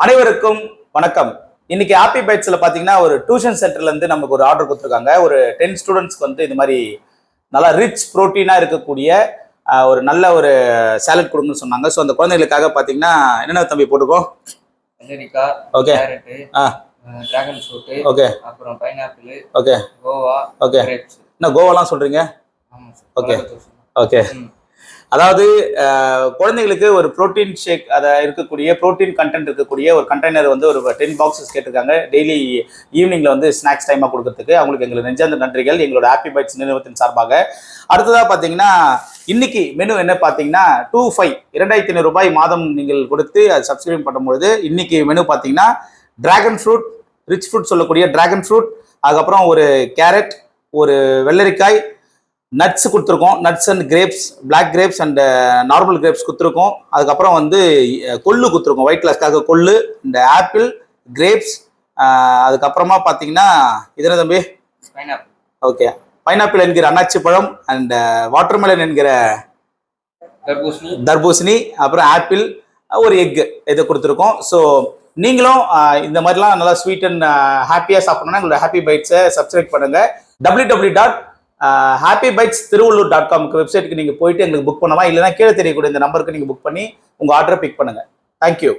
அனைவருக்கும் வணக்கம். இன்னைக்கு ஹாப்பி பைட்ஸ்ல பாத்தீங்கன்னா ஒரு டியூஷன் சென்டர்ல இருந்து நமக்கு ஒரு ஆர்டர் கொடுத்துருக்காங்க. ஒரு 10 ஸ்டூடெண்ட்ஸ்க்கு வந்து இது மாதிரி நல்லா ரிச் புரோட்டீனா இருக்கக்கூடிய ஒரு நல்ல ஒரு சாலட் கொடுங்கன்னு சொன்னாங்க. ஸோ அந்த குழந்தைகளுக்காக பாத்தீங்கன்னா என்னென்ன தம்பி போட்டுக்கோ? வெள்ளரிக்காய், ஓகே, டிராகன் ஃப்ரூட், ஓகே, அப்புறம் பைனாப்பிள், ஓகே, கோவா, ஓகே. என்ன கோவாலாம் சொல்றீங்க? Okay, okay. அதாவது குழந்தைங்களுக்கு ஒரு ப்ரோட்டீன் ஷேக் அதை இருக்கக்கூடிய ப்ரோட்டீன் கண்டென்ட் இருக்கக்கூடிய ஒரு கண்டெய்னர் வந்து ஒரு 10 பாக்ஸஸ் கேட்டிருக்காங்க. டெய்லி ஈவினிங்ல வந்து ஸ்நாக்ஸ் டைமாக கொடுக்கறதுக்கு அவங்களுக்கு எங்களுக்கு நெஞ்சார்ந்த நன்றிகள் எங்களோட ஹாப்பி பைட்ஸ் நிறுவனத்தின் சார்பாக. அடுத்ததாக பார்த்தீங்கன்னா இன்னைக்கு மெனு என்ன பார்த்தீங்கன்னா 2500 ரூபாய் மாதம் நீங்கள் கொடுத்து அது சப்ஸ்கிரைப் பண்ணும்பொழுது இன்னைக்கு மெனு பார்த்தீங்கன்னா டிராகன் ஃப்ரூட், ரிச் ஃப்ரூட் சொல்லக்கூடிய டிராகன் ஃப்ரூட், அதுக்கப்புறம் ஒரு கேரட், ஒரு வெள்ளரிக்காய், நட்ஸ் கொடுத்துருக்கோம். Nuts and grapes, black grapes and normal grapes கொடுத்துருக்கோம். அதுக்கப்புறம் வந்து கொள்ளு கொடுத்துருக்கோம், ஒயிட் கிளாஸ்க்காக கொள்ளு, இந்த ஆப்பிள், கிரேப்ஸ். அதுக்கப்புறமா பார்த்தீங்கன்னா இது தம்பி ஓகே, பைனாப்பிள் என்கிற அன்னாச்சி பழம் அண்ட் வாட்டர்மெலன் என்கிற தர்பூசணி, அப்புறம் ஆப்பிள், ஒரு எக் இதை கொடுத்துருக்கோம். ஸோ நீங்களும் இந்த மாதிரிலாம் நல்லா ஸ்வீட் அண்ட் ஹாப்பியாக சாப்பிடணும்னா எங்களோட ஹாப்பி பைட்ஸை சப்ஸ்கிரைப் பண்ணுங்க. www.happybitestrivallur.com வெப்சைட்டுக்கு நீங்கள் போயிட்டு எங்களுக்கு புக் பண்ணலாம். இல்லைன்னா கீழே தெரியக்கூடிய இந்த நம்பருக்கு நீங்கள் புக் பண்ணி உங்கள் ஆர்டரை பிக் பண்ணுங்கள். தேங்க்யூ.